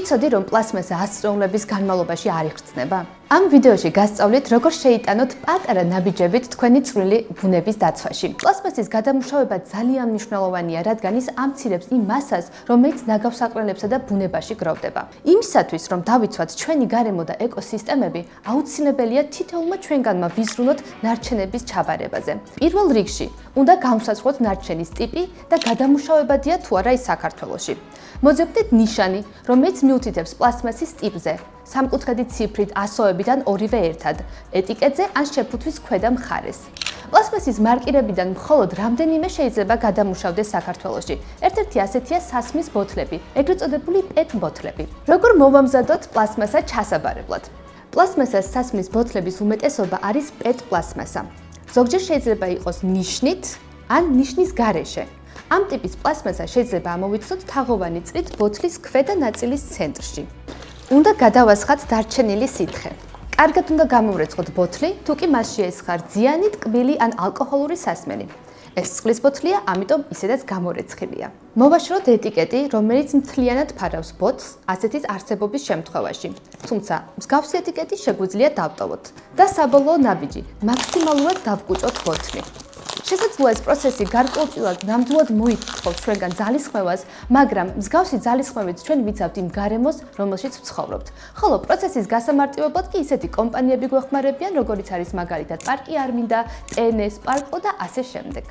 იცოდი, რომ პლასმასა 100 წლების განმავლობაში არ იხსნება? ამ ვიდეოში გასწავლით, როგორ შეიტანოთ პატარა ნაბიჯებით თქვენი წვრილი ბუნების დაცვაში. პლასმასის გადამუშავება ძალიან მნიშვნელოვანია, რადგან ის ამცირებს იმ მასას, რომელიც ნაგავსაყრელებსა და ბუნებაში გროვდება. იმისათვის, რომ დავიცვათ ჩვენი გარემო და ეკოსისტემები, აუცილებელია თითოეულმა ჩვენგანმა ვიზრუნოთ ნარჩენების ჩაბარებაზე. პირველ რიგში, უნდა განვსაზღვროთ ნარჩენის ტიპი და გადამუშავებადია თუ არა ის საქართველოში. მოძებნეთ ნიშანი, რომელიც მიუთითებს პლასმასის ტიპზე. სამკუთხედი ციფრით ასოებიდან ორივე ერთად, ეტიკეტზე ან შეფუთვის ქვედა მხარეს. პლასმასის მარკირებიდან მხოლოდ რამდენიმე შეიძლება გადამუშავდეს საქართველოში. ერთ-ერთი ასეთია სასმის ბოთლები, ეგრეთ წოდებული PET ბოთლები. როგორ მოვამზადოთ პლასმასა ჩასაბარებლად? პლასმასას სასმის ბოთლების უმეტესობა არის PET პლასმასა. ზოგჯერ შეიძლება იყოს ნიშნით ან ნიშნის გარეშე. ამ ტიპის პლასმასა შეიძლება ამოვიცნოთ თაღოვანი წრით ბოთლის ქვედა ნაწილის ცენტრში. უნდა გადავასხათ დარჩენილი სითხე. კარგად უნდა გამოვრეცხოთ ბოთლი, თუ კი მასში ესხარ ძიანი, ტკბილი ან ალკოჰოლური სასმელი. ეს წყლის ბოთლია, ამიტომ ისედაც გამორეცხილია. მოვაშოროთ ეტიკეტი, რომელიც მთლიანად ფარავს ბოთლს ასეთის არსებობის შემთხვევაში. თუმცა, მსგავსი ეტიკეტი შეგვიძლია დავტოვოთ და საბოლოო ნაბიჯი, მაქსიმალურად დავკუჭოთ ბოთლი. შესაძლოა ეს პროცესი გარკვეულწილად ნამდვილად მოითხოვს ჩვენგან ძალისხმევას, მაგრამ მსგავსი ძალისხმევით ჩვენ ვიცავთ იმ გარემოს, რომელშიც ვცხოვრობთ. ხოლო პროცესის გასამარტივებლად კი ისეთი კომპანიები გვეხმარებიან, როგორიც არის მაგალითად პარკი არ მინდა, ტენეს, პარკო და ასე შემდეგ.